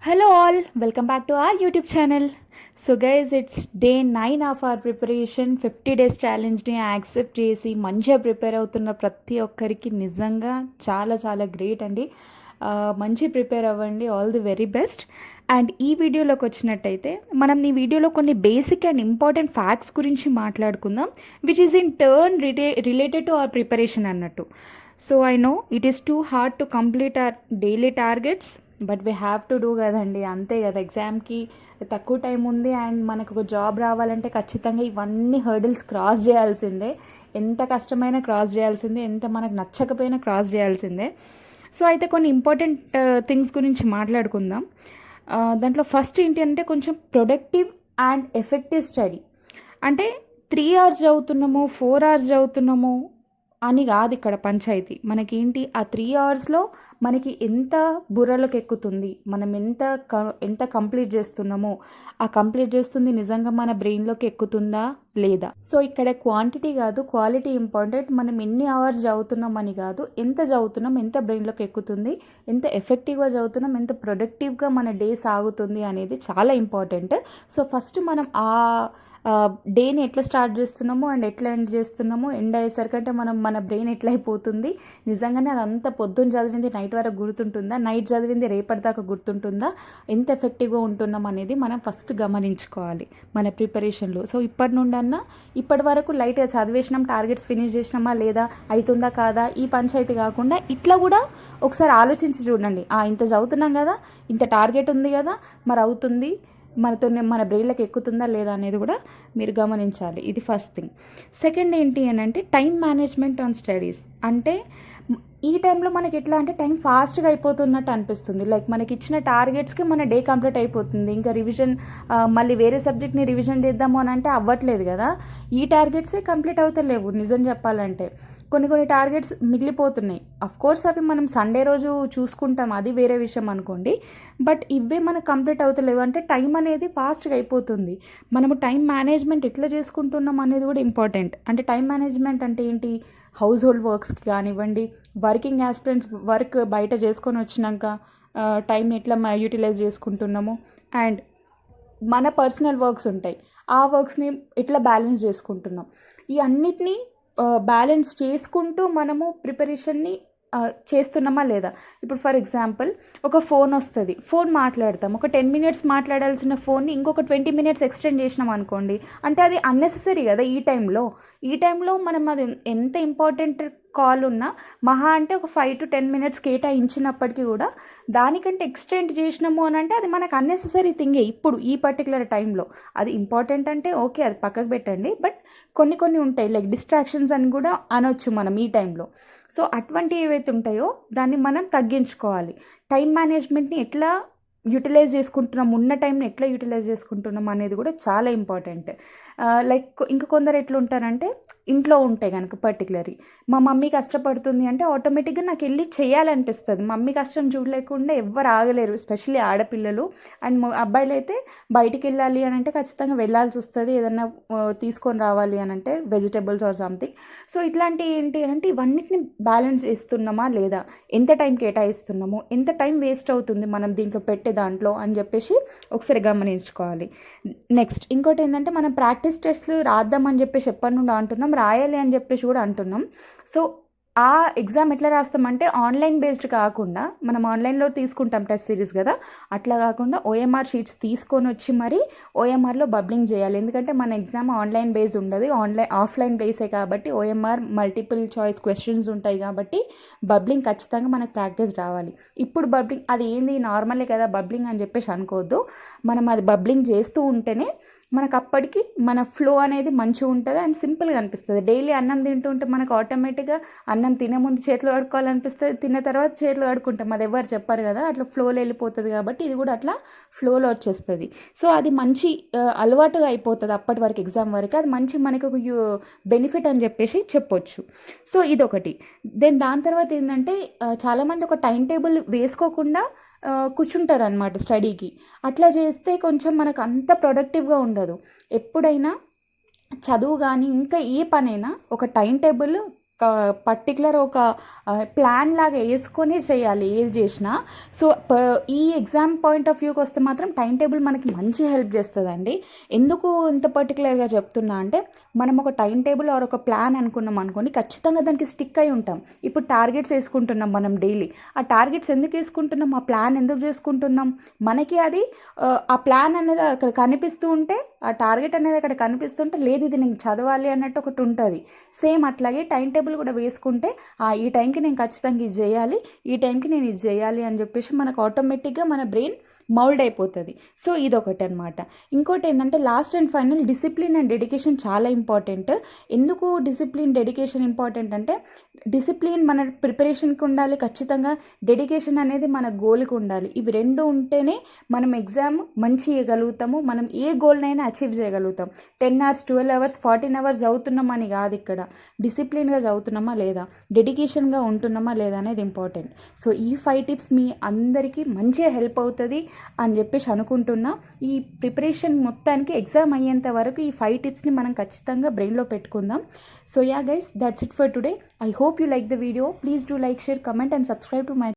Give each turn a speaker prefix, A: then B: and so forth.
A: Hello all, welcome back to our YouTube channel. So guys, it's day 9 of our preparation. 50 days challenge ని accept చేసి మంచిగా prepare అవుతున్న ప్రతి ఒక్కరికి నిజంగా చాలా గ్రేట్ అండి. మంచి ప్రిపేర్ అవ్వండి, all the very best. And ఈ వీడియోలోకి వచ్చినట్టయితే మనం ఈ వీడియోలో కొన్ని బేసిక్ అండ్ ఇంపార్టెంట్ ఫ్యాక్ట్స్ గురించి మాట్లాడుకుందాం, which is in turn related to our preparation అన్నట్టు. So I know it is too hard to complete our daily targets, but we have to do కదండి, అంతే కదా. ఎగ్జామ్కి తక్కువ టైం ఉంది అండ్ మనకు ఒక జాబ్ రావాలంటే ఖచ్చితంగా ఇవన్నీ హర్డిల్స్ క్రాస్ చేయాల్సిందే. ఎంత కష్టమైనా క్రాస్ చేయాల్సిందే, ఎంత మనకు నచ్చకపోయినా క్రాస్ చేయాల్సిందే. సో అయితే కొన్ని ఇంపార్టెంట్ థింగ్స్ గురించి మాట్లాడుకుందాం. దాంట్లో ఫస్ట్ ఏంటి అంటే కొంచెం ప్రొడక్టివ్ అండ్ ఎఫెక్టివ్ స్టడీ. అంటే 3 hours చదువుతున్నాము, 4 hours చదువుతున్నాము అని కాదు ఇక్కడ పంచాయతీ. మనకేంటి ఆ 3 hours మనకి ఎంత బుర్రలోకి ఎక్కుతుంది, మనం ఎంత కంప్లీట్ చేస్తున్నామో, ఆ కంప్లీట్ చేస్తుంది నిజంగా మన బ్రెయిన్లోకి ఎక్కుతుందా లేదా. సో ఇక్కడ క్వాంటిటీ కాదు, క్వాలిటీ ఇంపార్టెంట్. మనం ఎన్ని అవర్స్ చదువుతున్నాం అని కాదు, ఎంత చదువుతున్నాం, ఎంత బ్రెయిన్లోకి ఎక్కుతుంది, ఎంత ఎఫెక్టివ్గా చదువుతున్నాం, ఎంత ప్రొడక్టివ్గా మన డే సాగుతుంది అనేది చాలా ఇంపార్టెంట్. సో ఫస్ట్ మనం ఆ డేని ఎట్లా స్టార్ట్ చేస్తున్నామో అండ్ ఎట్లా ఎండ్ చేస్తున్నామో, ఎండ్ అయ్యేసరికంటే మన బ్రెయిన్ ఎట్లా అయిపోతుంది, నిజంగానే అదంతా పొద్దున్న చదివింది నైట్ వరకు గుర్తుంటుందా, నైట్ చదివింది రేపటిదాకా గుర్తుంటుందా, ఎంత ఎఫెక్టివ్గా ఉంటున్నాం అనేది మనం ఫస్ట్ గమనించుకోవాలి మన ప్రిపరేషన్లో. సో ఇప్పటి వరకు లైట్గా చదివేసినాం, టార్గెట్స్ ఫినిష్ చేసినామా లేదా, అవుతుందా కాదా, ఈ పంచాయతీ కాకుండా ఇట్లా కూడా ఒకసారి ఆలోచించి చూడండి. ఇంత చదువుతున్నాం కదా, ఇంత టార్గెట్ ఉంది కదా, మరి అవుతుంది, మన బ్రెయిన్లోకి ఎక్కుతుందా లేదా అనేది కూడా మీరు గమనించాలి. ఇది ఫస్ట్ థింగ్. సెకండ్ ఏంటి అని అంటే టైం మేనేజ్మెంట్ ఆన్ స్టడీస్. అంటే ఈ టైంలో మనకి ఎట్లా అంటే టైం ఫాస్ట్గా అయిపోతున్నట్టు అనిపిస్తుంది. లైక్ మనకి ఇచ్చిన టార్గెట్స్కి మన డే కంప్లీట్ అయిపోతుంది, ఇంకా రివిజన్ మళ్ళీ వేరే సబ్జెక్ట్ని రివిజన్ చేద్దాము అని అంటే అవ్వట్లేదు కదా. ఈ టార్గెట్సే కంప్లీట్ అవుతలేవు నిజం చెప్పాలంటే. కొన్ని టార్గెట్స్ మిగిలిపోతున్నాయి. కోర్స్ అవి మనం సండే రోజు చూసుకుంటాం, అది వేరే విషయం అనుకోండి. బట్ ఇవే మనకు కంప్లీట్ అవుతలేవు అంటే టైం అనేది ఫాస్ట్గా అయిపోతుంది. మనము టైం మేనేజ్మెంట్ ఎట్లా చేసుకుంటున్నాం అనేది కూడా ఇంపార్టెంట్. అంటే టైం మేనేజ్మెంట్ అంటే ఏంటి, హౌస్ హోల్డ్ వర్క్స్కి కానివ్వండి, వర్కింగ్ యాస్పిరెంట్స్ వర్క్ బయట చేసుకొని వచ్చినాక టైంని ఎట్లా యూటిలైజ్ చేసుకుంటున్నాము, అండ్ మన పర్సనల్ వర్క్స్ ఉంటాయి, ఆ వర్క్స్ని ఎట్లా బ్యాలెన్స్ చేసుకుంటున్నాం, ఈ అన్నిటినీ బ్యాలెన్స్ చేసుకుంటూ మనము ప్రిపరేషన్ని చేస్తున్నామా లేదా. ఇప్పుడు ఫర్ ఎగ్జాంపుల్ ఒక ఫోన్ వస్తుంది, ఫోన్ మాట్లాడతాం, ఒక 10 minutes మాట్లాడాల్సిన ఫోన్ని ఇంకొక 20 minutes ఎక్స్టెండ్ చేసినాం అనుకోండి, అంటే అది అన్నెసెసరీ కదా. ఈ టైంలో మనం అది ఎంత ఇంపార్టెంట్ కాల్ ఉన్నా మహా అంటే ఒక 5 to 10 minutes కేటాయించినప్పటికీ కూడా దానికంటే ఎక్స్టెండ్ చేసినాము అని అంటే అది మనకు అన్నెసెసరీ థింగే. ఇప్పుడు ఈ పర్టికులర్ టైంలో అది ఇంపార్టెంట్ అంటే ఓకే, అది పక్కకు పెట్టండి. బట్ కొన్ని ఉంటాయి, లైక్ డిస్ట్రాక్షన్స్ అని కూడా అనొచ్చు మనం ఈ టైంలో. సో అటువంటివి ఏవైతే ఉంటాయో దాన్ని మనం తగ్గించుకోవాలి. టైం మేనేజ్మెంట్ని ఎట్లా యూటిలైజ్ చేసుకుంటున్నాం, ఉన్న టైంని ఎట్లా యూటిలైజ్ చేసుకుంటున్నాం అనేది కూడా చాలా ఇంపార్టెంట్. లైక్ ఇంకా కొందరు ఎట్లా ఉంటారంటే, ఇంట్లో ఉంటే కనుక పర్టికులర్లీ మా మమ్మీ కష్టపడుతుంది అంటే ఆటోమేటిక్గా నాకు వెళ్ళి చేయాలనిపిస్తుంది. మమ్మీ కష్టం చూడలేకుండా ఎవ్వరు ఆగలేరు, ఎస్పెషల్లీ ఆడపిల్లలు. అండ్ అబ్బాయిలు అయితే బయటికి వెళ్ళాలి అని అంటే ఖచ్చితంగా వెళ్ళాల్సి వస్తుంది, ఏదన్నా తీసుకొని రావాలి అని అంటే వెజిటేబుల్స్ ఆర్ సంథింగ్. సో ఇట్లాంటివి ఏంటి అంటే ఇవన్నిటిని బ్యాలెన్స్ చేస్తున్నామా లేదా, ఎంత టైం కేటాయిస్తున్నాము, ఎంత టైం వేస్ట్ అవుతుంది మనం దీంట్లో పెట్టే దాంట్లో అని చెప్పేసి ఒకసారి గమనించుకోవాలి. నెక్స్ట్ ఇంకోటి ఏంటంటే మనం ప్రాక్టీస్ టెస్ట్లు రాద్దామని చెప్పేసి ఎప్పటి నుండి అంటున్నాం, రాయాలి అని చెప్పేసి కూడా అంటున్నాం. సో ఆ ఎగ్జామ్ ఎట్లా రాస్తామంటే ఆన్లైన్ బేస్డ్ కాకుండా, మనం ఆన్లైన్లో తీసుకుంటాం టెస్ట్ సిరీస్ కదా, అట్లా కాకుండా ఓఎంఆర్ షీట్స్ తీసుకొని వచ్చి మరి ఓఎంఆర్లో బబ్లింగ్ చేయాలి. ఎందుకంటే మన ఎగ్జామ్ ఆన్లైన్ బేస్ ఉండదు, ఆఫ్లైన్ బేసే కాబట్టి ఓఎంఆర్ మల్టిపుల్ చాయిస్ క్వశ్చన్స్ ఉంటాయి కాబట్టి బబ్లింగ్ ఖచ్చితంగా మనకు ప్రాక్టీస్ రావాలి. ఇప్పుడు బబ్లింగ్ అది ఏంది, నార్మలే కదా బబ్లింగ్ అని చెప్పేసి అనుకోవద్దు. మనం అది బబ్లింగ్ చేస్తూ ఉంటేనే మనకు అప్పటికి మన ఫ్లో అనేది మంచిగా ఉంటుంది అండ్ సింపుల్గా అనిపిస్తుంది. డైలీ అన్నం తింటుంటే మనకు ఆటోమేటిక్గా అన్నం తినే ముందు చేతులు కడుక్కోవాలనిపిస్తుంది, తిన్న తర్వాత చేతులు కడుక్కుంటాం, అది ఎవరు చెప్పారు కదా, అట్లా ఫ్లోలో వెళ్ళిపోతుంది. కాబట్టి ఇది కూడా అట్లా ఫ్లోలో వచ్చేస్తుంది. సో అది మంచి అలవాటుగా అయిపోతుంది అప్పటి వరకు, ఎగ్జామ్ వరకు అది మంచి మనకు ఒక బెనిఫిట్ అని చెప్పేసి చెప్పొచ్చు. సో ఇదొకటి. దాని తర్వాత ఏంటంటే చాలామంది ఒక టైం టేబుల్ వేసుకోకుండా కూర్చుంటారు అనమాట స్టడీకి. అట్లా చేస్తే కొంచెం మనకు అంత ప్రొడక్టివ్గా ఉండదు. ఎప్పుడైనా చదువు కానీ ఇంకా ఏ పనైనా ఒక టైం టేబుల్ పర్టికులర్ ఒక ప్లాన్ లాగా వేసుకొని చేయాలి ఏది చేసినా. సో ఈ ఎగ్జామ్ పాయింట్ ఆఫ్ వ్యూకి వస్తే మాత్రం టైం టేబుల్ మనకి మంచి హెల్ప్ చేస్తుందండి. ఎందుకు ఇంత పర్టికులర్గా చెప్తున్నా అంటే, మనం ఒక టైం టేబుల్ ఆర్ ఒక ప్లాన్ అనుకున్నాం అనుకోండి, ఖచ్చితంగా దానికి స్టిక్ అయి ఉంటాం. ఇప్పుడు టార్గెట్స్ వేసుకుంటున్నాం మనం డైలీ. ఆ టార్గెట్స్ ఎందుకు వేసుకుంటున్నాం, ఆ ప్లాన్ ఎందుకు చేసుకుంటున్నాం, మనకి అది ఆ ప్లాన్ అనేది అక్కడ కనిపిస్తూ ఉంటే, ఆ టార్గెట్ అనేది అక్కడ కనిపిస్తుంటే, లేదు ఇది నేను చదవాలి అన్నట్టు ఒకటి ఉంటుంది. సేమ్ అట్లాగే టైం టేబుల్ కూడా వేసుకుంటే, ఈ టైంకి నేను ఖచ్చితంగా ఇది చేయాలి, ఈ టైంకి నేను ఇది చేయాలి అని చెప్పేసి మనకు ఆటోమేటిక్గా మన బ్రెయిన్ మౌల్డ్ అయిపోతుంది. సో ఇదొకటి అనమాట. ఇంకోటి ఏంటంటే, last and final, discipline and dedication చాలా ఇంపార్టెంట్. ఎందుకు డిసిప్లిన్ డెడికేషన్ ఇంపార్టెంట్ అంటే, డిసిప్లిన్ మన ప్రిపరేషన్కి ఉండాలి ఖచ్చితంగా, డెడికేషన్ అనేది మన గోల్కి ఉండాలి. ఇవి రెండు ఉంటేనే మనం ఎగ్జామ్ మంచి ఇవ్వగలుగుతాము, మనం ఏ గోల్నైనా అచీవ్ చేయగలుగుతాం. 10 hours 12 hours 14 hours చదువుతున్నామని కాదు, ఇక్కడ డిసిప్లిన్గా చదువుతున్నామా లేదా, డెడికేషన్గా ఉంటున్నామా లేదా అనేది ఇంపార్టెంట్. సో ఈ 5 tips మీ అందరికీ మంచిగా హెల్ప్ అవుతుంది అని చెప్పేసి అనుకుంటున్నా. ఈ ప్రిపరేషన్ మొత్తానికి ఎగ్జామ్ అయ్యేంత వరకు ఈ 5 tipsని మనం ఖచ్చితంగా బ్రెయిన్లో పెట్టుకుందాం. So yeah guys, that's it for today. I hope you like the video. Please do like, share, comment and subscribe to my